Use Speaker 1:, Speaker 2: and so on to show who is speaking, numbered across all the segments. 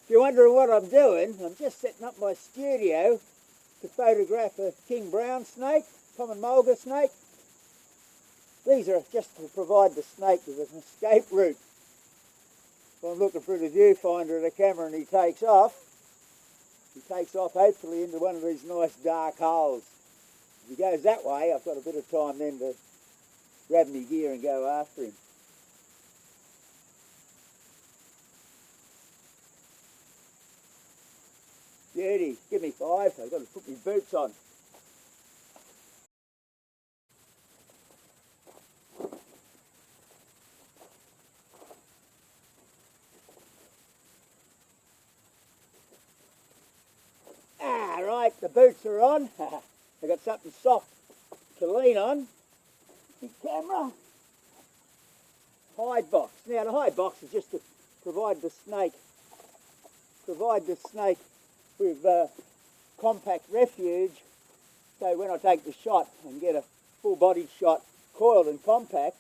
Speaker 1: If you're wondering what I'm doing, I'm just setting up my studio to photograph a king brown snake, common mulga snake. These are just to provide the snake with an escape route. If I'm looking through the viewfinder of the camera and he takes off hopefully into one of these nice dark holes. If he goes that way, I've got a bit of time then to grab my gear and go after him. Beauty, give me 5, I've got to put my boots on. Right, the boots are on. I've got something soft to lean on. The camera. Hide box. Now the hide box is just to provide the snake with compact refuge, so when I take the shot and get a full body shot coiled and compact,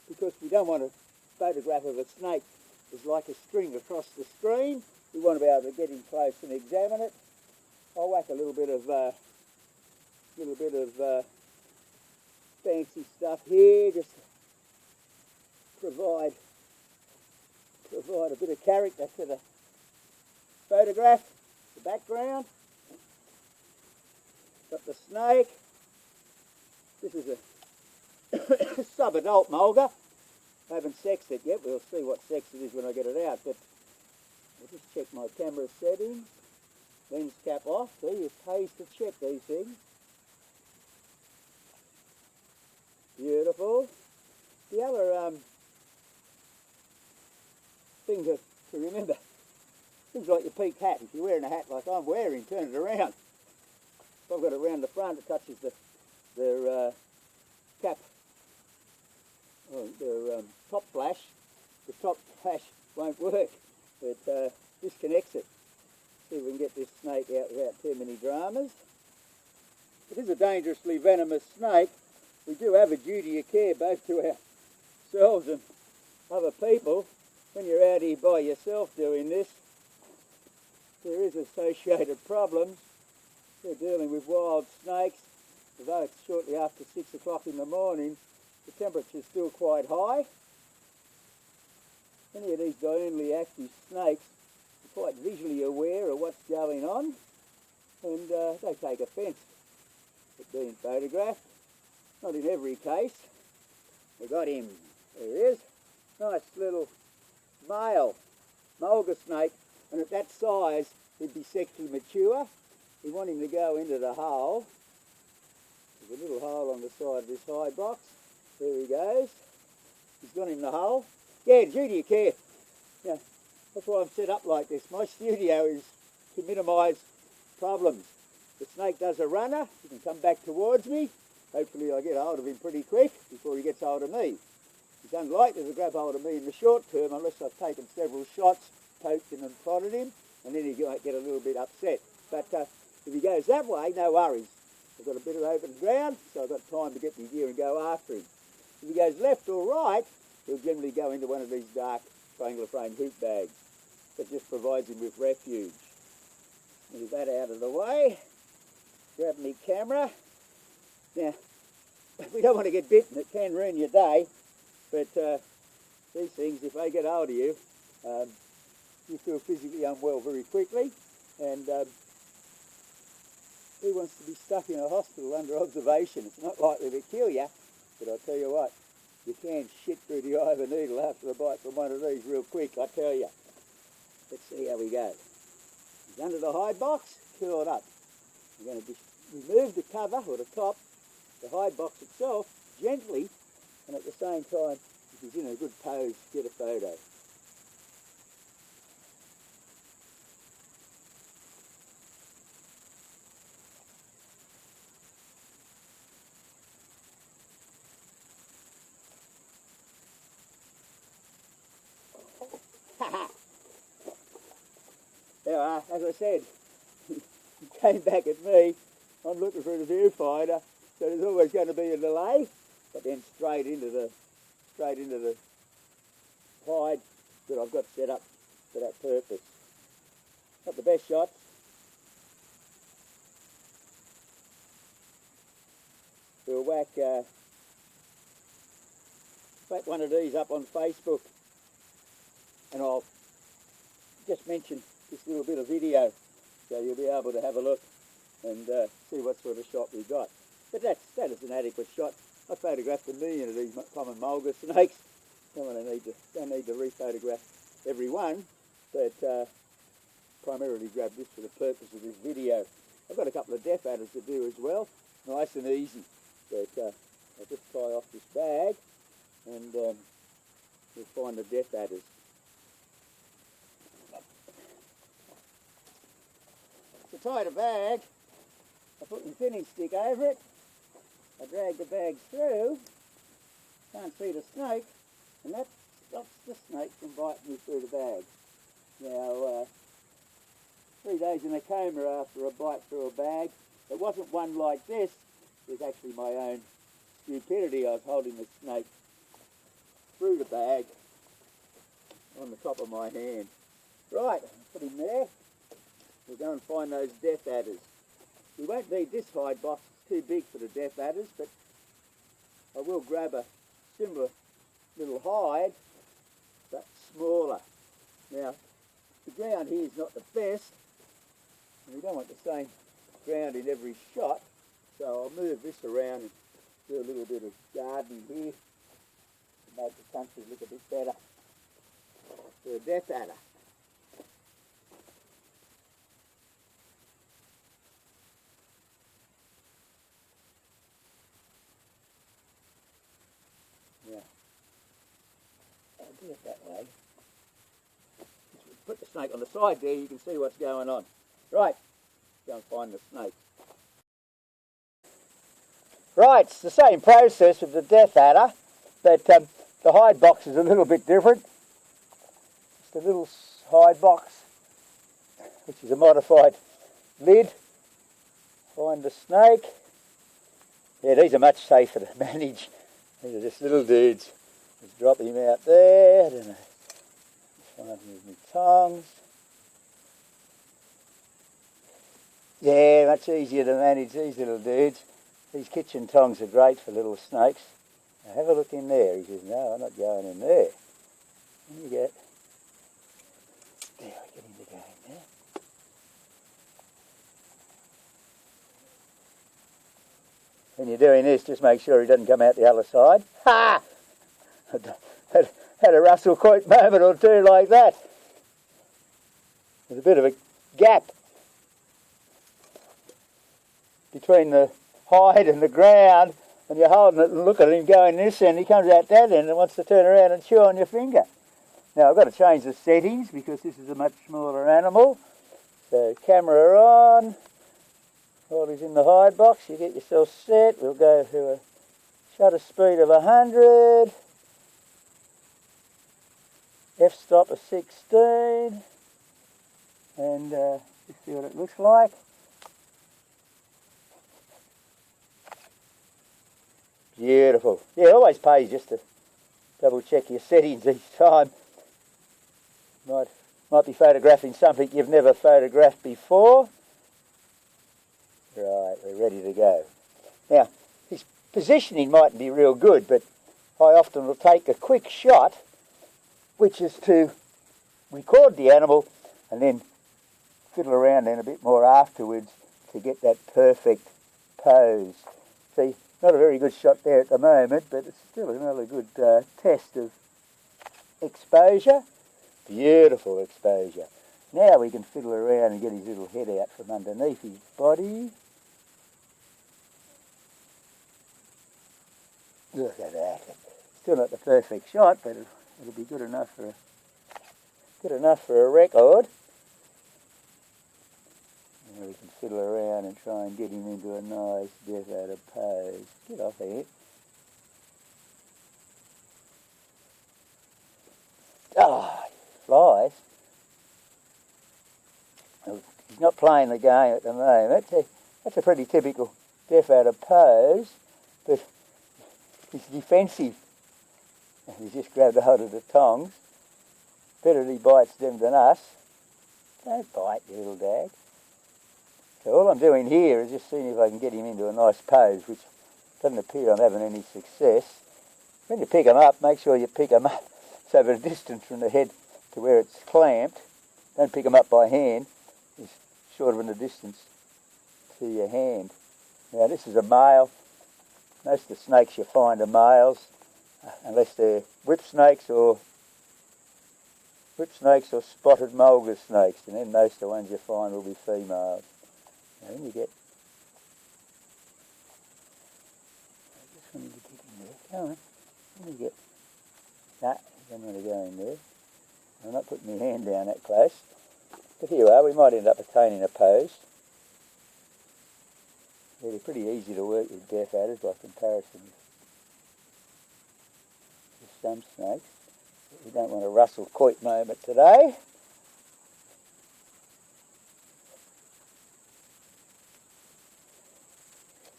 Speaker 1: because we don't want a photograph of a snake as like a string across the screen. We want to be able to get in close and examine it. I'll whack a little bit of fancy stuff here, just to provide a bit of character to the photograph, the background. Got the snake. This is a sub-adult mulga. I haven't sexed it yet. We'll see what sex it is when I get it out. But I'll just check my camera settings. Lens cap off. See, it pays to check these things. Beautiful. The other thing to remember, things like your peak hat. If you're wearing a hat like I'm wearing, turn it around. If I've got it around the front, it touches their cap, their top flash. The top flash won't work. It disconnects it. See if we can get this snake out without too many dramas. It is a dangerously venomous snake. We do have a duty of care both to ourselves and other people. When you're out here by yourself doing this, there is associated problems. We're dealing with wild snakes. Although it's shortly after 6 o'clock in the morning, the temperature's still quite high. Many of these diurnally active snakes are quite visually aware of what's going on, and they take offence at being photographed. Not in every case. We got him. There he is. Nice little male mulga snake, and at that size he'd be sexually mature. We want him to go into the hole. There's a little hole on the side of this hide box. There he goes. He's gone in the hole. Yeah, duty of care. Yeah, that's why I'm set up like this. My studio is to minimise problems. The snake does a runner. He can come back towards me. Hopefully I get hold of him pretty quick before he gets hold of me. He's unlikely to grab hold of me in the short term unless I've taken several shots, poked him and prodded him, and then he might get a little bit upset. But if he goes that way, no worries. I've got a bit of open ground, so I've got time to get my gear and go after him. If he goes left or right, he'll generally go into one of these dark triangular frame hoop bags. That just provides him with refuge. Move that out of the way. Grab my camera. Now, we don't want to get bitten. It can ruin your day. But these things, if they get hold of you, you feel physically unwell very quickly. And who wants to be stuck in a hospital under observation? It's not likely to kill you, but I'll tell you what, you can shit through the eye of a needle after a bite from one of these real quick, I tell you. Let's see how we go. He's under the hide box, curled up. I'm going to just remove the cover, or the top, the hide box itself, gently, and at the same time, if he's in a good pose, get a photo. There you are, as I said, he came back at me. I'm looking through the viewfinder, so there's always going to be a delay, but then straight into the hide that I've got set up for that purpose. Not the best shots. We'll whack one of these up on Facebook, and I'll just mention this little bit of video so you'll be able to have a look and see what sort of shot we got. But that is an adequate shot. I photographed 1 million of these common mulga snakes. Don't need to re-photograph every one, but primarily grabbed this for the purpose of this video. I've got a couple of death adders to do as well, nice and easy. But I'll just tie off this bag and we'll find the death adders. To tie the bag, I put my thinning stick over it. I drag the bag through, can't see the snake, and that stops the snake from biting me through the bag. Now, 3 days in a coma after a bite through a bag. It wasn't one like this. It was actually my own stupidity. I was holding the snake through the bag on the top of my hand. Right, put him there. We'll go and find those death adders. We won't need this hide box, it's too big for the death adders, but I will grab a similar little hide, but smaller. Now, the ground here is not the best, and we don't want the same ground in every shot, so I'll move this around and do a little bit of gardening here to make the country look a bit better for a death adder. Yeah, I'll do it that way. Put the snake on the side there, you can see what's going on. Right, go and find the snake. Right, it's the same process with the death adder, but the hide box is a little bit different. Just a little hide box, which is a modified lid. Find the snake. Yeah, these are much safer to manage. These are just little dudes. Just drop him out there. I don't know. Find him with my tongs. Yeah, much easier to manage these little dudes. These kitchen tongs are great for little snakes. Now have a look in there. He says, no, I'm not going in there. And you get, there, I get him to go in there. When you're doing this, just make sure he doesn't come out the other side. Ha! Had a Russell Coit moment or two like that. There's a bit of a gap between the hide and the ground, and you're holding it and look at him going this end, he comes out that end and wants to turn around and chew on your finger. Now I've got to change the settings because this is a much smaller animal. So camera on, while he's in the hide box, you get yourself set. We'll go to a shutter speed of 100, f-stop of 16, and just see what it looks like. Beautiful. Yeah, it always pays just to double check your settings each time. Might be photographing something you've never photographed before. Right, we're ready to go. Now, his positioning mightn't be real good, but I often will take a quick shot, which is to record the animal and then fiddle around then a bit more afterwards to get that perfect pose. See, not a very good shot there at the moment, but it's still another good test of exposure. Beautiful exposure. Now we can fiddle around and get his little head out from underneath his body. Look at that. Still not the perfect shot, but it'll be good enough for a record. And we can fiddle around and try and get him into a nice death adder pose. Get off here. Oh, flies. He's not playing the game at the moment. That's a pretty typical death adder pose, but he's defensive. He's just grabbed a hold of the tongs. Better he bites them than us. Don't bite, you little dag. So all I'm doing here is just seeing if I can get him into a nice pose, which doesn't appear I'm having any success. When you pick him up, make sure you pick him up so the distance from the head to where it's clamped. Don't pick him up by hand. It's shorter than the distance to your hand. Now this is a male. Most of the snakes you find are males, unless they're whip snakes or spotted mulga snakes, and then most of the ones you find will be females. Now then you get, I just wanted to get in there. Come on, let me get, nah, I don't want to go in there. I'm not putting my hand down that close. But here you are, we might end up attaining a pose. Yeah, they're pretty easy to work with deaf adders by comparison with some snakes. But we don't want a Russell Coit moment today.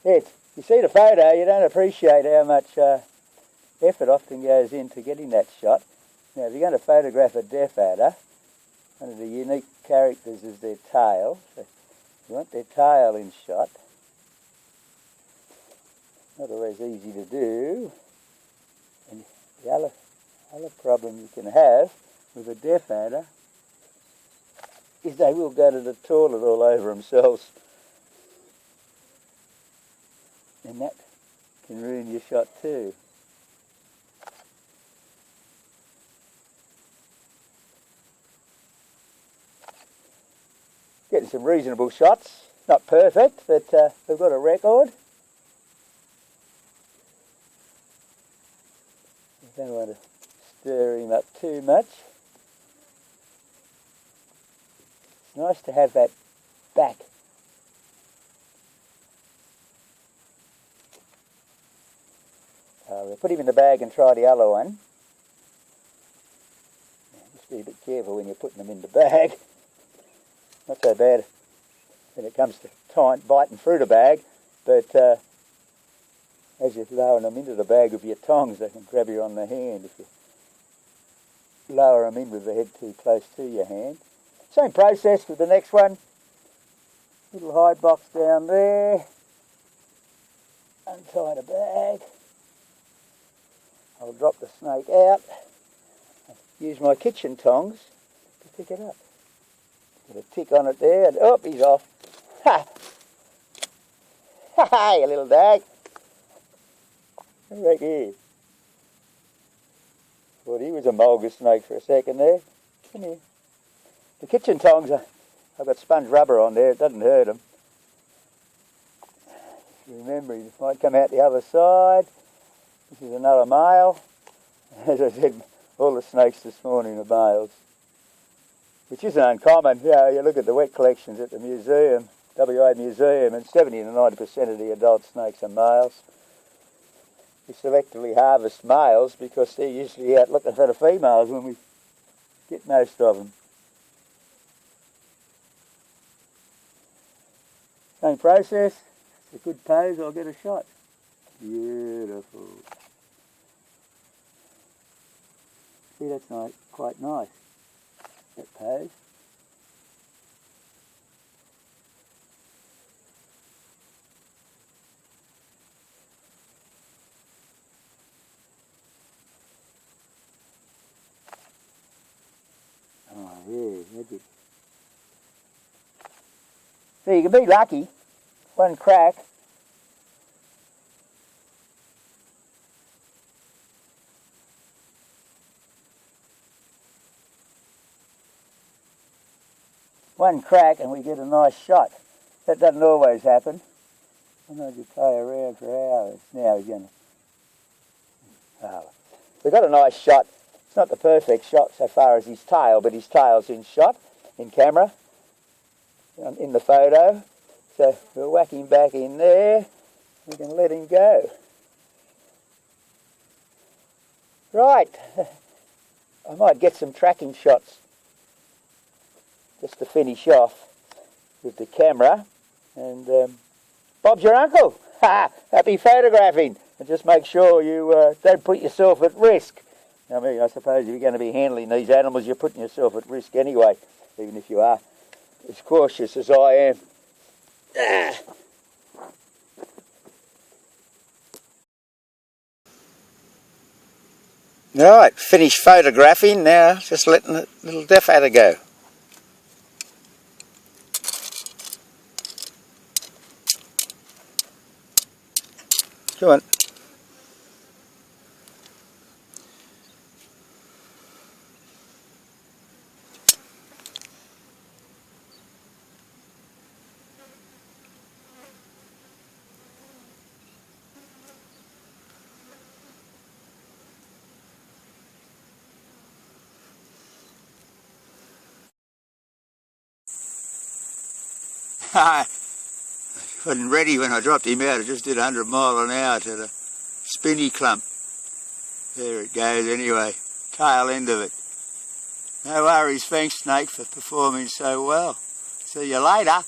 Speaker 1: Yes, you see the photo, you don't appreciate how much effort often goes into getting that shot. Now, if you're going to photograph a deaf adder, one of the unique characters is their tail. So you want their tail in shot. Not always easy to do. And the other problem you can have with a deaf adder is they will go to the toilet all over themselves. And that can ruin your shot too. Getting some reasonable shots. Not perfect, but we've got a record. Don't want to stir him up too much. It's nice to have that back. We'll put him in the bag and try the other one. Just be a bit careful when you're putting them in the bag. Not so bad when it comes to biting through the bag, but as you're lowering them into the bag with your tongs, they can grab you on the hand if you lower them in with the head too close to your hand. Same process with the next one. Little hide box down there. Untie the bag. I'll drop the snake out. Use my kitchen tongs to pick it up. Get a tick on it there, and oh, he's off. Ha! Ha ha, you little dag. Right here. Thought he was a mulga snake for a second there. Come here. The kitchen tongs, I've got sponge rubber on there, it doesn't hurt them. Remember, you might come out the other side. This is another male. As I said, all the snakes this morning are males, which isn't uncommon. You know, you look at the wet collections at the museum, WA Museum, and 70 to 90% of the adult snakes are males. We selectively harvest males because they're usually out looking for the females when we get most of them. Same process. It's a good pose, I'll get a shot. Beautiful. See, that's quite nice, that pose. Oh, yeah, magic. So you can be lucky. One crack. One crack and we get a nice shot. That doesn't always happen. Sometimes you play around for hours. Now he's going to... Oh. We've got a nice shot. It's not the perfect shot so far as his tail, but his tail's in shot, in camera, in the photo. So we'll whack him back in there. We can let him go. Right. I might get some tracking shots just to finish off with the camera. And Bob's your uncle. Ha! Happy photographing. And just make sure you don't put yourself at risk. I mean, I suppose if you're going to be handling these animals, you're putting yourself at risk anyway, even if you are as cautious as I am. Ah. Right, finished photographing, now just letting the little deaf adder go. Come on. I wasn't ready when I dropped him out. I just did 100 mile an hour to the spinny clump. There it goes anyway, tail end of it. No worries, thanks Snake for performing so well. See you later.